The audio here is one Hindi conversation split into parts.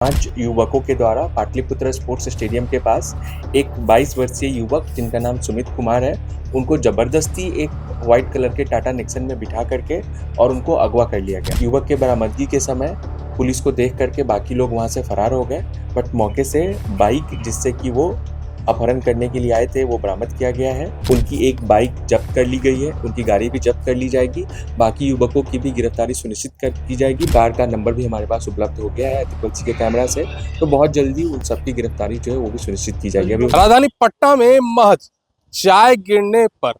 5 युवकों के द्वारा पाटलिपुत्र स्पोर्ट्स स्टेडियम के पास एक 22 वर्षीय युवक जिनका नाम सुमित कुमार है, उनको ज़बरदस्ती एक व्हाइट कलर के टाटा नेक्सन में बिठा करके और उनको अगवा कर लिया गया। युवक के बरामदगी के समय पुलिस को देख करके बाकी लोग वहाँ से फरार हो गए, बट मौके से बाइक जिससे कि वो अपहरण करने के लिए आए थे वो बरामद किया गया है। उनकी एक बाइक जब्त कर ली गई है, उनकी गाड़ी भी जब्त कर ली जाएगी। बाकी युवकों की भी गिरफ्तारी सुनिश्चित की जाएगी। कार का नंबर भी हमारे पास उपलब्ध हो गया है ट्रिपल के कैमरा से, तो बहुत जल्दी उन सबकी गिरफ्तारी जो है वो भी सुनिश्चित की जाएगी। अभी राजधानी पटना में महज चाय गिरने पर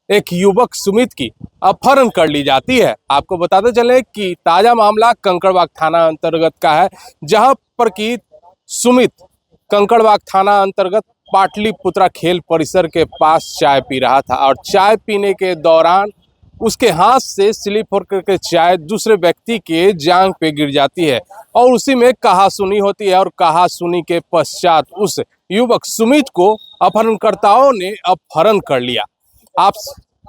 एक युवक सुमित की अपहरण कर ली जाती है। आपको बताते चले कि ताजा मामला कंकड़बाग थाना अंतर्गत का है, जहां पर कि सुमित कंकड़बाग थाना अंतर्गत पाटलिपुत्रा खेल परिसर के पास चाय पी रहा था और चाय पीने के दौरान उसके हाथ से स्लिप होकर के चाय दूसरे व्यक्ति के जांघ पे गिर जाती है और उसी में कहासुनी होती है और कहासुनी के पश्चात उस युवक सुमित को अपहरणकर्ताओं ने अपहरण कर लिया। आप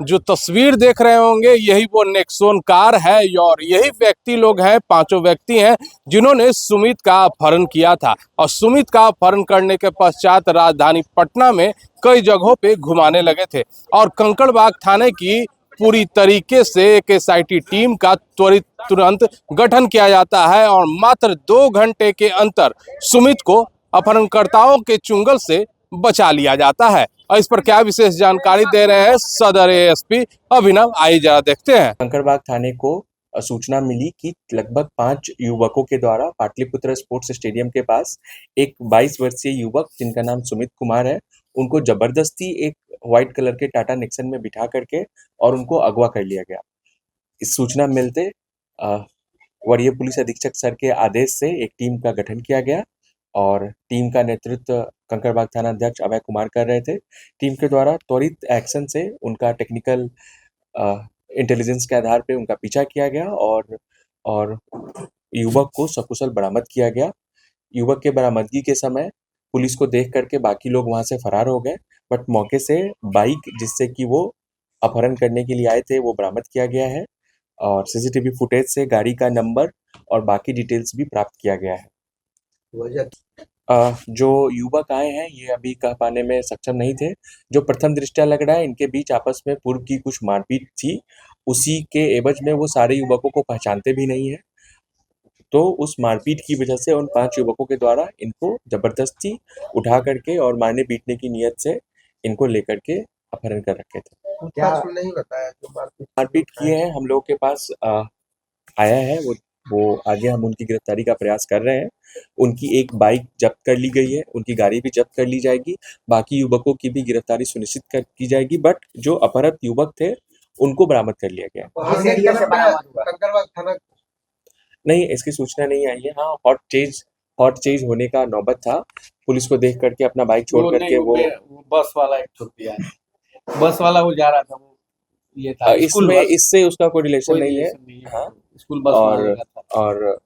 जो तस्वीर देख रहे होंगे यही वो नेक्सोन कार है और यही व्यक्ति लोग हैं, पांचों व्यक्ति हैं जिन्होंने सुमित का अपहरण किया था और सुमित का अपहरण करने के पश्चात राजधानी पटना में कई जगहों पे घुमाने लगे थे और कंकड़बाग थाने की पूरी तरीके से एक एसआईटी टीम का तुरंत गठन किया जाता है और मात्र 2 घंटे के अंतर सुमित को अपहरणकर्ताओं के चुंगल से बचा लिया जाता है। और इस पर क्या विशेष जानकारी दे रहे हैं सदर एएसपी अभिनव, आइए जरा देखते हैं। कंकड़बाग थाने को सूचना मिली कि लगभग 5 युवकों के द्वारा पाटलिपुत्र स्पोर्ट्स स्टेडियम के पास एक 22 वर्षीय युवक जिनका नाम सुमित कुमार है, उनको जबरदस्ती एक व्हाइट कलर के टाटा नेक्सन में बिठा करके और उनको अगवा कर लिया गया। इस सूचना मिलते वरीय पुलिस अधीक्षक सर के आदेश से एक टीम का गठन किया गया और टीम का नेतृत्व कंकड़बाग थाना अध्यक्ष अभय कुमार कर रहे थे। टीम के द्वारा त्वरित एक्शन से उनका टेक्निकल इंटेलिजेंस के आधार पे उनका पीछा किया गया और युवक को सकुशल बरामद किया गया। युवक के बरामदगी के समय पुलिस को देख करके बाकी लोग वहाँ से फरार हो गए, बट मौके से बाइक जिससे कि वो अपहरण करने के लिए आए थे वो बरामद किया गया है और सीसीटीवी फुटेज से गाड़ी का नंबर और बाकी डिटेल्स भी प्राप्त किया गया है। जो युवक आए हैं ये अभी कह पाने में सक्षम नहीं थे। जो प्रथम दृष्टया लग रहा है इनके बीच आपस में पूर्व की कुछ मारपीट थी, उसी के एवज में वो सारे युवकों को पहचानते भी नहीं है, तो उस मारपीट की वजह से उन 5 युवकों के द्वारा इनको जबरदस्ती उठा करके और मारने पीटने की नीयत से इनको लेकर के अपहरण कर रखे थे। क्या नहीं बताया जो मारपीट किए हैं हम लोगों के पास आया है, वो आगे हम उनकी गिरफ्तारी का प्रयास कर रहे हैं। उनकी एक बाइक जब्त कर ली गई है, उनकी गाड़ी भी जब्त कर ली जाएगी। बाकी युवकों की भी गिरफ्तारी सुनिश्चित की जाएगी, बट जो अपहृत युवक थे उनको बरामद कर लिया गया। कंकड़बाग थाना नहीं, इसकी सूचना नहीं आई है। हाँ, हॉट चेज होने का नौबत था। पुलिस को देख करके अपना बाइक छोड़ करके वो बस वाला एक ठोक दिया, बस वाला वो जा रहा था, वो ये था इसमें इससे उसका कोई रिलेशन नहीं है। हाँ, स्कूल बस और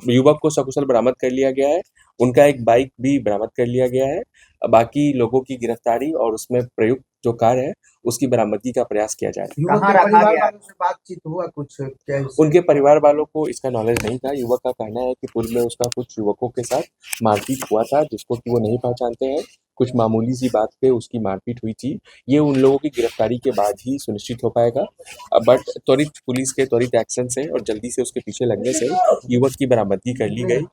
युवक को सकुशल बरामद कर लिया गया है। उनका एक बाइक भी बरामद कर लिया गया है। बाकी लोगों की गिरफ्तारी और उसमें प्रयुक्त जो कार है उसकी बरामदगी का प्रयास किया जाए। कहाँ रखा गया? से बातचीत हुआ कुछ क्या? उनके परिवार वालों को इसका नॉलेज नहीं था। युवक का कहना है कि पूर्व में उसका कुछ युवकों के साथ मारपीट हुआ था जिसको कि वो नहीं पहचानते हैं। कुछ मामूली सी बात पे उसकी मारपीट हुई थी। ये उन लोगों की गिरफ्तारी के बाद ही सुनिश्चित हो पाएगा, बट त्वरित पुलिस के त्वरित एक्शन से और जल्दी से उसके पीछे लगने से युवक की बरामदगी कर ली गई।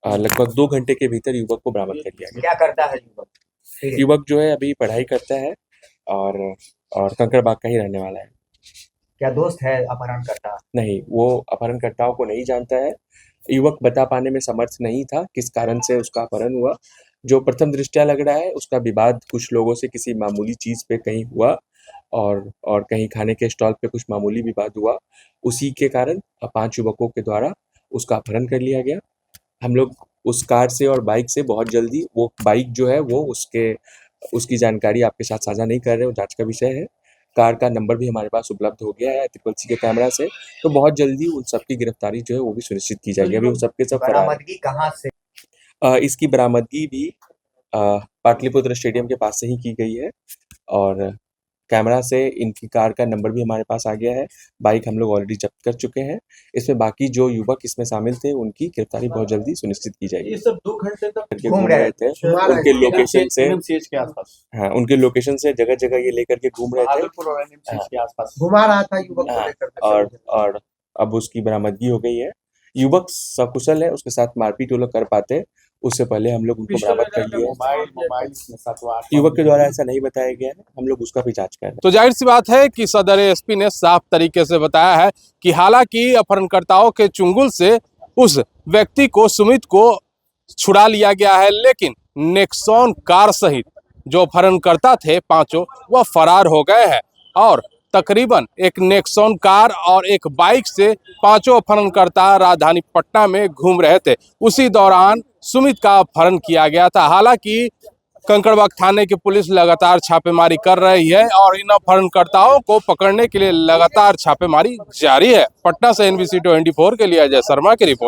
लगभग 2 घंटे के भीतर युवक को बरामद कर लिया गया। क्या करता है युवक? युवक जो है अभी पढ़ाई करता है और कंकड़बाग का ही रहने वाला है। क्या दोस्त है अपहरणकर्ता? नहीं, वो अपहरणकर्ताओं को नहीं जानता है। युवक बता पाने में समर्थ नहीं था किस कारण से उसका अपहरण हुआ। जो प्रथम दृष्टया लग रहा है उसका विवाद कुछ लोगों से किसी मामूली चीज़ पे कहीं हुआ और कहीं खाने के स्टॉल पे कुछ मामूली विवाद हुआ। उसी के कारण 5 युवकों के द्वारा उसका अपहरण कर लिया गया। हम लोग उस कार से और बाइक से बहुत जल्दी, वो बाइक जो है वो उसकी जानकारी आपके साथ साझा नहीं कर रहे, वो जाँच का विषय है। कार का नंबर भी हमारे पास उपलब्ध हो गया है ट्रिपल के कैमरा से, तो बहुत जल्दी उन सबकी गिरफ्तारी जो है वो भी सुनिश्चित की जाएगी। अभी वो सबके सब फरार हैं। बरामदगी कहाँ से? इसकी बरामदगी भी पाटलिपुत्र स्टेडियम के पास से ही की गई है और कैमरा से इनकी कार का नंबर भी हमारे पास आ गया है। बाइक हम लोग ऑलरेडी जब्त कर चुके हैं। इसमें बाकी जो युवक इसमें शामिल थे उनकी गिरफ्तारी बहुत जल्दी सुनिश्चित की जाएगी। ये सब 2 घंटे तक करके घूम घूम रहे रहे थे घुमा रहे उनके थे। लोकेशन से। एनएमसीएच के आसपास, हाँ, उनके लोकेशन से जगह-जगह ये लेकर के घूम रहे थे। भागलपुर और एनएमसीएच के आसपास घुमा रहा था युवक को हाँ, लेकर के। और अब उसकी बरामदगी हो गई है। युवक सकुशल है, उसके साथ मारपीट वो लोग कर पाते, उससे पहले हम लोग उनको बरामद कर लिए। मोबाइल इसमें साथ हुआ। युवक के द्वारा ऐसा नहीं बताया गया है, हम लोग उसका भी जांच कर रहे हैं। तो जाहिर सी बात है कि सदर एसपी ने साफ तरीके से बताया है कि हालांकि अपहरणकर्ताओं के चुंगल से उस व्यक्ति को, सुमित को छुड़ा लिया गया है, लेकिन नेक्सॉन कार सहित जो अपहरणकर्ता थे पांचों, वह फरार हो गए हैं। और तकरीबन एक नेक्सॉन कार और एक बाइक से पांचों अपहरणकर्ता राजधानी पटना में घूम रहे थे। उसी दौरान सुमित का अपहरण किया गया था। हालांकि कंकड़बाग थाने की पुलिस लगातार छापेमारी कर रही है और इन अपहरणकर्ताओं को पकड़ने के लिए लगातार छापेमारी जारी है। पटना से NBC 24 के लिए अजय शर्मा की रिपोर्ट।